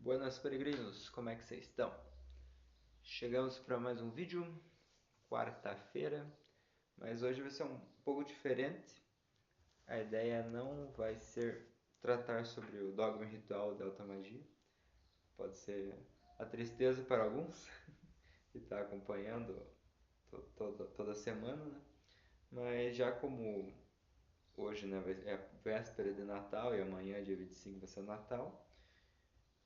Buenas peregrinos, como é que vocês estão? Chegamos para mais um vídeo, quarta-feira, mas hoje vai ser um pouco diferente. A ideia não vai ser tratar sobre o dogma ritual da alta magia. Pode ser a tristeza para alguns que está acompanhando toda semana, né? Mas já como hoje, né, é a véspera de Natal e amanhã, dia 25, vai ser o Natal,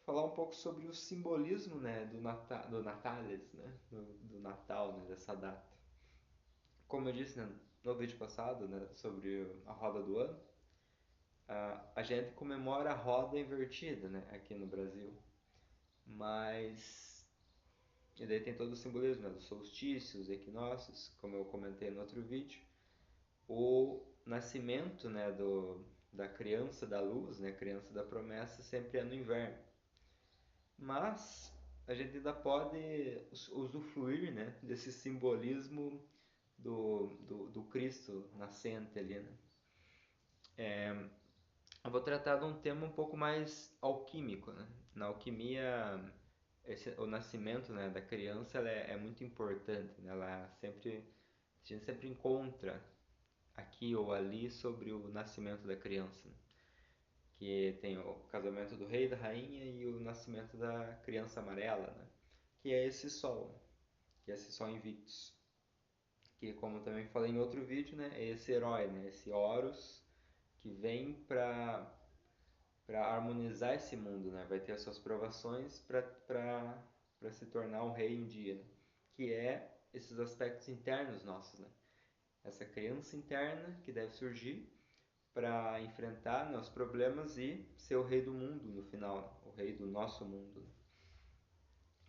falar um pouco sobre o simbolismo, né, do Natalis, né, do Natal, né, dessa data. Como eu disse, né, no vídeo passado, né, sobre a roda do ano, a gente comemora a roda invertida, né, aqui no Brasil. Mas e daí tem todo o simbolismo, né, dos solstícios, equinócios, como eu comentei no outro vídeo. O nascimento, né, da criança da luz, né, criança da promessa, sempre é no inverno. Mas a gente ainda pode usufruir, né, desse simbolismo do Cristo nascente ali, né? Eu vou tratar de um tema um pouco mais alquímico, né? Na alquimia, o nascimento, né, da criança é muito importante, né? A gente sempre encontra aqui ou ali sobre o nascimento da criança, né? Que tem o casamento do rei e da rainha e o nascimento da criança amarela, né? Que é esse sol, que é esse sol Invictus, que como também falei em outro vídeo, né, é esse herói, né, esse Horus que vem para harmonizar esse mundo, né, vai ter as suas provações para se tornar um rei um dia, né, que é esses aspectos internos nossos, né, essa criança interna que deve surgir para enfrentar, né, os problemas e ser o rei do mundo no final, né, o rei do nosso mundo.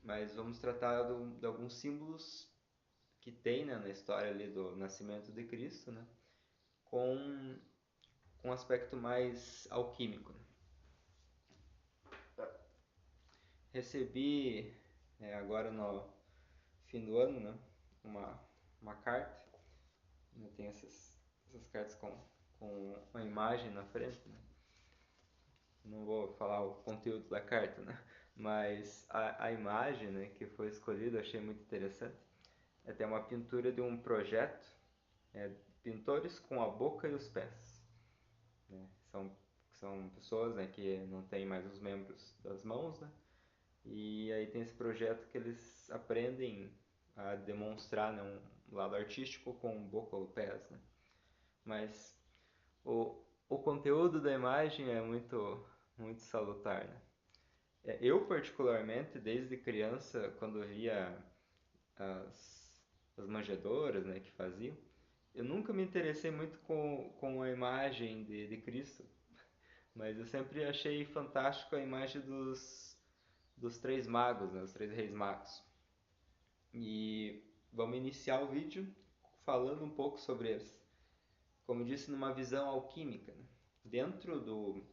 Mas vamos tratar de alguns símbolos que tem, né, na história ali do nascimento de Cristo, né, com um aspecto mais alquímico. Recebi agora no fim do ano, né, uma, uma carta. Tem essas cartas com uma imagem na frente. Né? Não vou falar o conteúdo da carta, né? Mas a imagem, né, que foi escolhida eu achei muito interessante. É até uma pintura de um projeto, é, pintores com a boca e os pés. Né? São pessoas, né, que não têm mais os membros das mãos, né? E aí tem esse projeto que eles aprendem a demonstrar, né, um lado artístico com boca ou pés, né? Mas o conteúdo da imagem é muito salutar, né? Eu particularmente, desde criança, quando eu via as manjedoras, né, que faziam, eu nunca me interessei muito com a imagem de Cristo, mas eu sempre achei fantástico a imagem dos três magos, né, os três reis magos. E vamos iniciar o vídeo falando um pouco sobre eles. Como eu disse, numa visão alquímica. Né? Dentro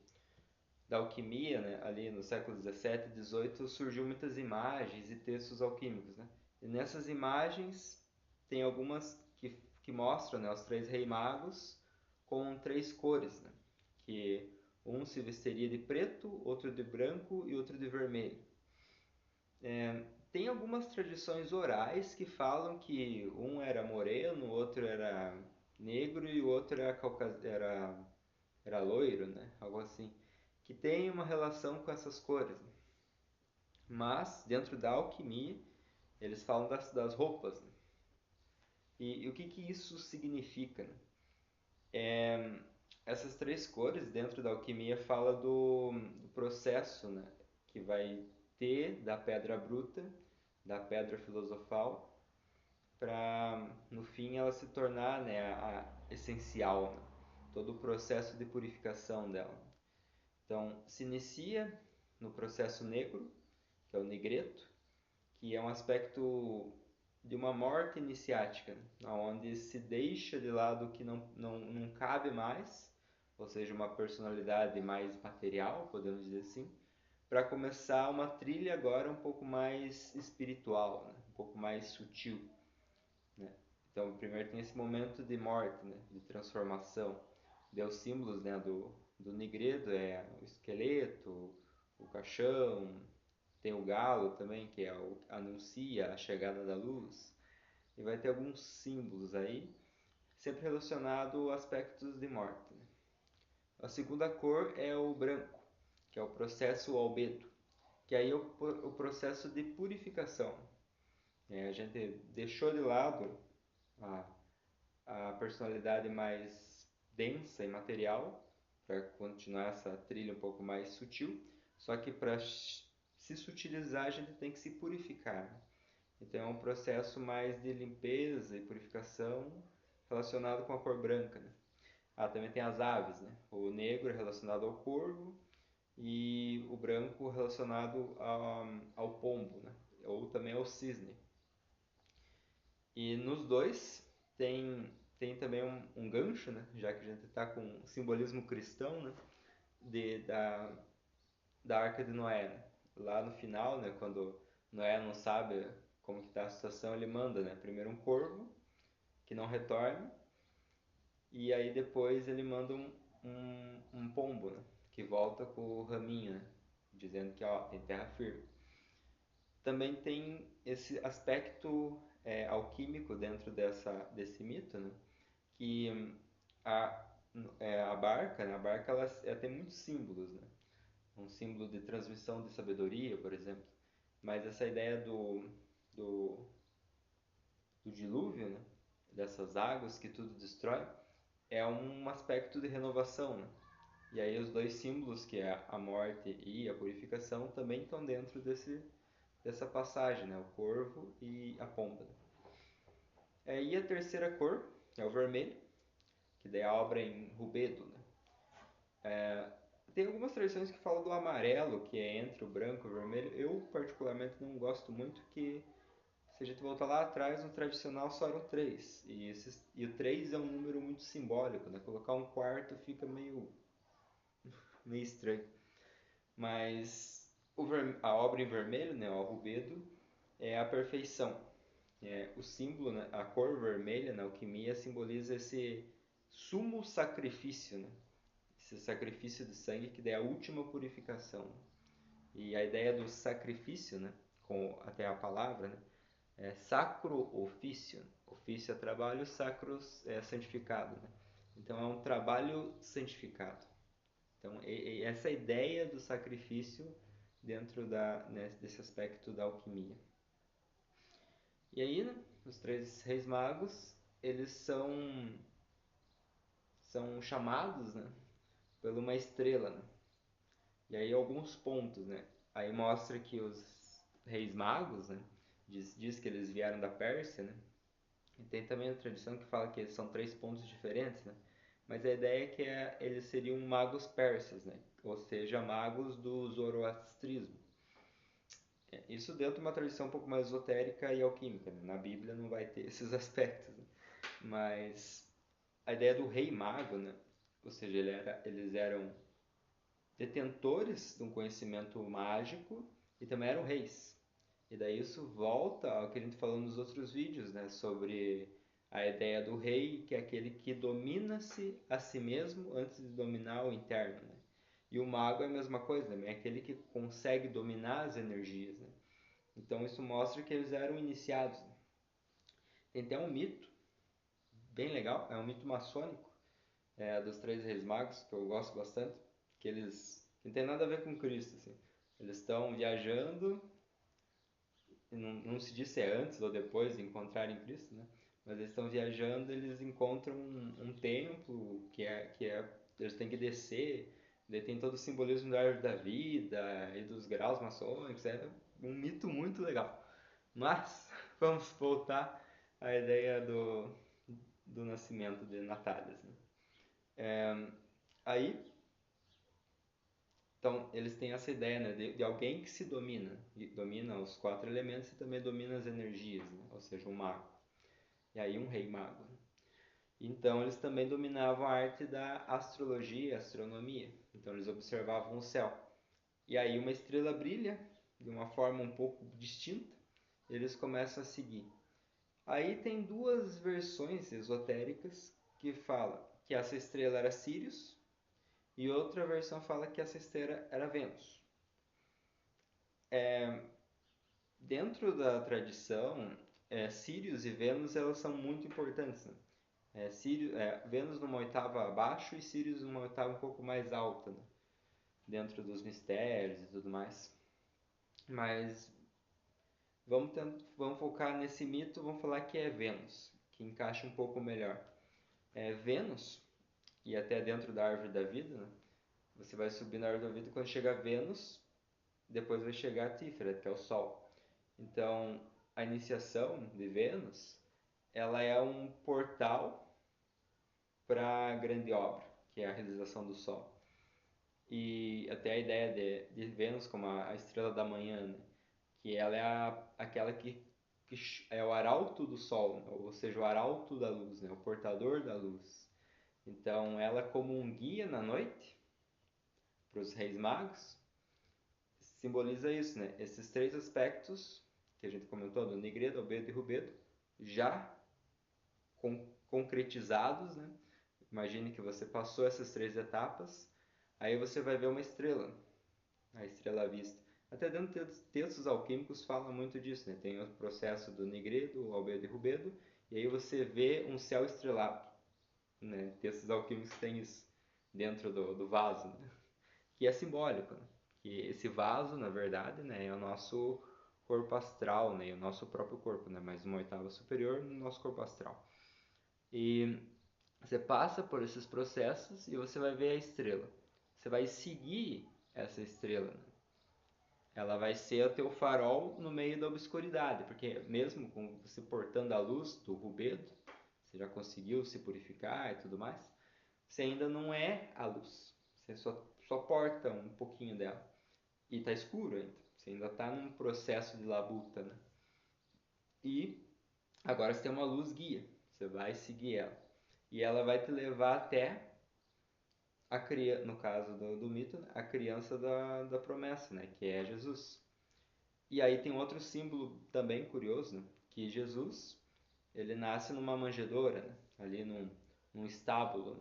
da alquimia, né, ali no século 17 e 18, surgiu muitas imagens e textos alquímicos. Né? E nessas imagens tem algumas que mostram, né, os três reis magos com três cores. Né? Que um se vestiria de preto, outro de branco e outro de vermelho. Tem algumas tradições orais que falam que um era moreno, o outro era negro e o outro era loiro, né? Algo assim. Que tem uma relação com essas cores. Né? Mas, dentro da alquimia, eles falam das roupas. Né? E o que isso significa? Né? Essas três cores, dentro da alquimia, fala do processo, né? Que vai ter da pedra bruta, da pedra filosofal, para no fim ela se tornar, né, a essencial, né? Todo o processo de purificação dela. Então, se inicia no processo negro, que é o negreto, que é um aspecto de uma morte iniciática, né? Onde se deixa de lado o que não cabe mais, ou seja, uma personalidade mais material, podemos dizer assim, para começar uma trilha agora um pouco mais espiritual, né? Um pouco mais sutil. Né? Então, primeiro tem esse momento de morte, né? De transformação. Daí os símbolos, né? do Nigredo é o esqueleto, o caixão, Tem o galo também, que é o anuncia a chegada da luz. E vai ter alguns símbolos aí, sempre relacionado a aspectos de morte, né? A segunda cor é o branco, que é o processo albedo, que aí é o processo de purificação. A gente deixou de lado a, a personalidade mais densa e material para continuar essa trilha um pouco mais sutil, só que para se sutilizar a gente tem que se purificar, né? Então é um processo mais de limpeza e purificação relacionado com a cor branca, né? Também tem as aves, né? O negro é relacionado ao corvo e o branco relacionado ao pombo, né? Ou também ao cisne. E nos dois tem também um gancho, né? Já que a gente está com simbolismo cristão, né? Da Arca de Noé, né? Lá no final, né? Quando Noé não sabe como que está a situação, ele manda, né? Primeiro um corvo que não retorna e aí depois ele manda um pombo, né? Que volta com o raminho, né? Dizendo que ó, tem terra firme. Também tem esse aspecto alquímico dentro desse mito, né? Que a, a barca, né? A barca ela tem muitos símbolos, né? Um símbolo de transmissão de sabedoria, por exemplo. Mas essa ideia do, do dilúvio, né? Dessas águas que tudo destrói, é um aspecto de renovação, né? E aí os dois símbolos, que é a morte e a purificação, também estão dentro dessa passagem, né? O corvo e a pomba. E a terceira cor é o vermelho, que daí a obra é em rubedo, né? Tem algumas tradições que falam do amarelo, que é entre o branco e o vermelho. Eu, particularmente, não gosto muito, que se a gente voltar lá atrás, no tradicional só eram três. E o três é um número muito simbólico, né? Colocar um quarto fica meio estranho. Mas a obra em vermelho, né, o rubedo, é a perfeição. O símbolo, né, a cor vermelha na alquimia simboliza esse sumo sacrifício, né? Esse sacrifício de sangue que é a última purificação. E a ideia do sacrifício, né, com até a palavra, né, é sacro ofício. Ofício é trabalho, sacros é santificado, né? Então é um trabalho santificado. Então essa ideia do sacrifício dentro desse aspecto da alquimia. E aí, né, os três reis magos, eles são chamados, né, por uma estrela, né? E aí alguns pontos, né? Aí mostra que os reis magos, né, diz que eles vieram da Pérsia, né? E tem também a tradição que fala que eles são três pontos diferentes, né? Mas a ideia é que eles seriam magos persas, né? Ou seja, magos do zoroastrismo. Isso dentro de uma tradição um pouco mais esotérica e alquímica, né? Na Bíblia não vai ter esses aspectos, né? Mas a ideia do rei mago, né? Ou seja, eles eram detentores de um conhecimento mágico e também eram reis. E daí isso volta ao que a gente falou nos outros vídeos, né? Sobre a ideia do rei, que é aquele que domina-se a si mesmo antes de dominar o interno, né? E o mago é a mesma coisa, né? É aquele que consegue dominar as energias, né? Então isso mostra que eles eram iniciados, né? Tem até um mito bem legal, é um mito maçônico, dos três reis magos, que eu gosto bastante, que eles não tem nada a ver com Cristo, assim. Eles estão viajando, e não se diz se é antes ou depois de encontrarem Cristo, né? Mas eles estão viajando, eles encontram um templo eles têm que descer, daí tem todo o simbolismo da árvore da vida e dos graus maçônicos, é um mito muito legal. Mas vamos voltar à ideia do nascimento de Natálias, né? Aí, então, eles têm essa ideia, né, de alguém que se domina, e domina os quatro elementos e também domina as energias, né? Ou seja, um mago. E aí um rei mago, né? Então eles também dominavam a arte da astrologia e astronomia. Então eles observavam o céu. E aí uma estrela brilha de uma forma um pouco distinta, eles começam a seguir. Aí tem duas versões esotéricas que falam que essa estrela era Sirius e outra versão fala que essa estrela era Vênus. Dentro da tradição, Sírios e Vênus elas são muito importantes, né? Vênus numa oitava abaixo e Sírios numa oitava um pouco mais alta, né? Dentro dos mistérios e tudo mais. Mas vamos focar nesse mito, vamos falar que é Vênus, que encaixa um pouco melhor. Vênus, e até dentro da árvore da vida, né? Você vai subir na árvore da vida, quando chegar Vênus, depois vai chegar a Tífera, que é o Sol. Então, a iniciação de Vênus, ela é um portal para a grande obra, que é a realização do Sol. E até a ideia de Vênus como a estrela da manhã, né? Que ela é aquela que é o arauto do Sol, né? Ou seja, o arauto da luz, né? O portador da luz. Então, ela como um guia na noite para os reis magos, simboliza isso, né? Esses três aspectos que a gente comentou, do Nigredo, Albedo e Rubedo, já concretizados, né? Imagine que você passou essas três etapas, aí você vai ver uma estrela, a estrela à vista. Até dentro dos textos alquímicos fala muito disso, né? Tem o processo do Nigredo, Albedo e Rubedo, e aí você vê um céu estrelado, né? Textos alquímicos têm isso dentro do vaso, né? Que é simbólico, né? Que esse vaso, na verdade, né, é o nosso corpo astral, né, o nosso próprio corpo, né, mais uma oitava superior no nosso corpo astral. E você passa por esses processos e você vai ver a estrela. Você vai seguir essa estrela, né? Ela vai ser o teu farol no meio da obscuridade, porque mesmo com você portando a luz do rubedo, você já conseguiu se purificar e tudo mais, você ainda não é a luz. Você só porta um pouquinho dela. E tá escuro ainda. Você ainda tá num processo de labuta, né? E agora você tem uma luz guia. Você vai seguir ela. E ela vai te levar até a criança, no caso do mito, a criança da promessa, né? Que é Jesus. E aí tem outro símbolo também curioso, né? Que Jesus, ele nasce numa manjedoura, né? Ali num estábulo,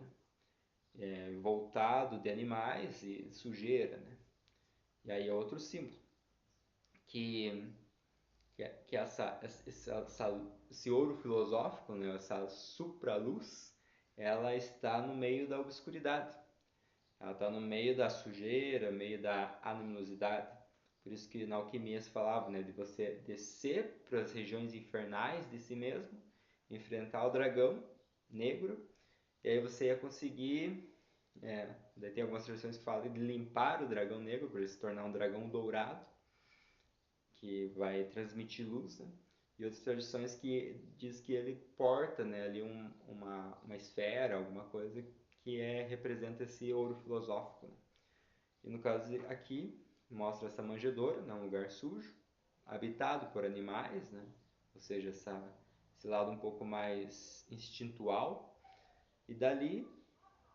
né? Voltado de animais e sujeira, né? E aí é outro símbolo. Que esse ouro filosófico, né, essa supraluz, ela está no meio da obscuridade. Ela está no meio da sujeira, no meio da animosidade. Por isso que na alquimia se falava, né, de você descer para as regiões infernais de si mesmo, enfrentar o dragão negro, e aí você ia conseguir... daí tem algumas tradições que falam de limpar o dragão negro para ele se tornar um dragão dourado, que vai transmitir luz, né? E outras tradições que diz que ele porta, né, ali uma esfera, alguma coisa que representa esse ouro filosófico, né? E no caso aqui mostra essa manjedoura, né, um lugar sujo, habitado por animais, né? Ou seja, esse lado um pouco mais instintual. E dali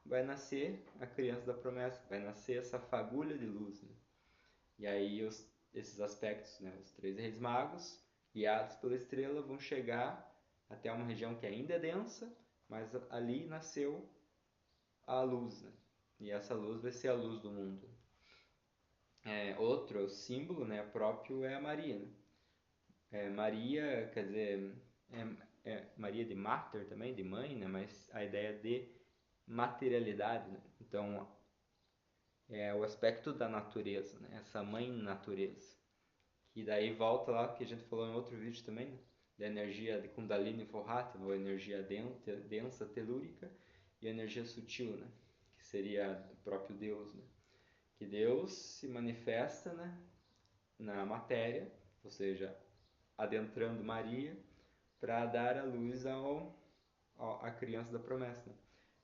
vai nascer a criança da promessa, vai nascer essa fagulha de luz, né? E aí esses aspectos, né, os três reis magos, guiados pela estrela, vão chegar até uma região que ainda é densa, mas ali nasceu a luz, né? E essa luz vai ser a luz do mundo. Outro símbolo, né, próprio é a Maria, né? Maria, quer dizer, Maria de Mater também, de mãe, né? Mas a ideia de materialidade, né? Então, é o aspecto da natureza, né? Essa mãe natureza. E daí volta lá que a gente falou em outro vídeo também, né? Da energia de Kundalini Forrata, ou energia densa, telúrica, e a energia sutil, né? Que seria o próprio Deus, né? Que Deus se manifesta, né, na matéria, ou seja, adentrando Maria, para dar a luz à criança da promessa, né?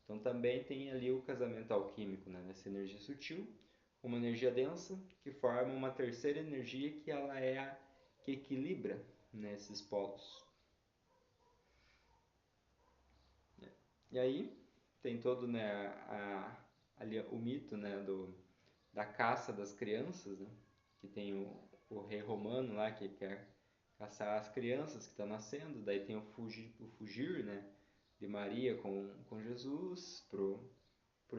Então também tem ali o casamento alquímico, né? Nessa energia sutil, uma energia densa que forma uma terceira energia que ela é a que equilibra, né, esses polos. E aí tem todo, né, ali o mito, né, da caça das crianças, né? Que tem o rei romano lá que quer caçar as crianças que estão nascendo, daí tem o fugir, né, de Maria com Jesus pro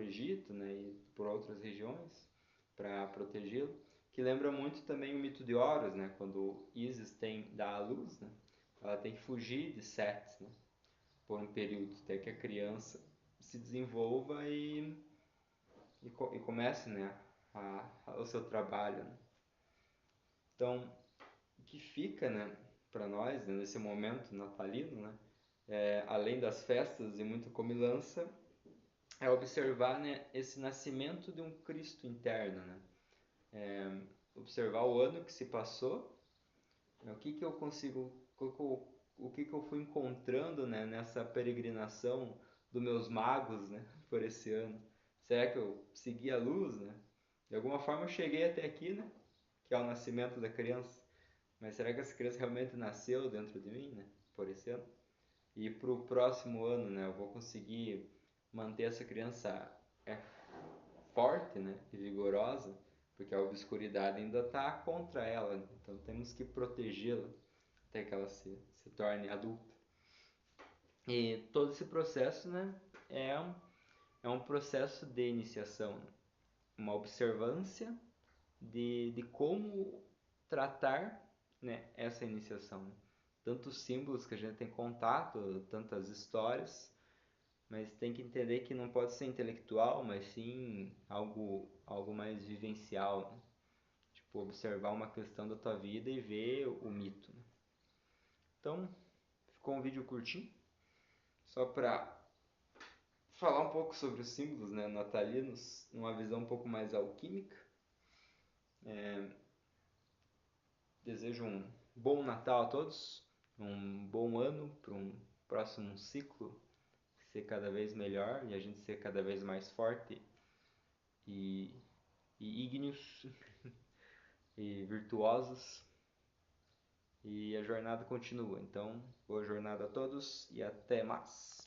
Egito, né, e por outras regiões para protegê-lo, que lembra muito também o mito de Horus, né? Quando Isis dá a luz, né? Ela tem que fugir de Sete, né? Por um período, até que a criança se desenvolva e comece, né? O seu trabalho, né? Então, o que fica, né? Para nós, né, nesse momento natalino, né? Além das festas e muita comilança, é observar, né, esse nascimento de um Cristo interno, né? Observar o ano que se passou, né, o que que eu consigo, o que que eu fui encontrando, né, nessa peregrinação dos meus magos, né, por esse ano. Será que eu segui a luz, né? De alguma forma eu cheguei até aqui, né, que é o nascimento da criança. Mas será que essa criança realmente nasceu dentro de mim, né, por esse ano? E para o próximo ano, né, eu vou conseguir manter essa criança é, forte, né, e vigorosa, porque a obscuridade ainda está contra ela, né? Então temos que protegê-la até que ela se torne adulta. E todo esse processo, né, é um processo de iniciação, né? Uma observância de como tratar, né, essa iniciação. Né? Tantos símbolos que a gente tem contato, tantas histórias, mas tem que entender que não pode ser intelectual, mas sim algo mais vivencial, né? Tipo, observar uma questão da tua vida e ver o mito, né? Então, ficou um vídeo curtinho, só para falar um pouco sobre os símbolos, né, natalinos, numa visão um pouco mais alquímica. Desejo um bom Natal a todos, um bom ano para um próximo ciclo ser cada vez melhor e a gente ser cada vez mais forte e, e ígneos e virtuosos. E a jornada continua. Então, boa jornada a todos e até mais.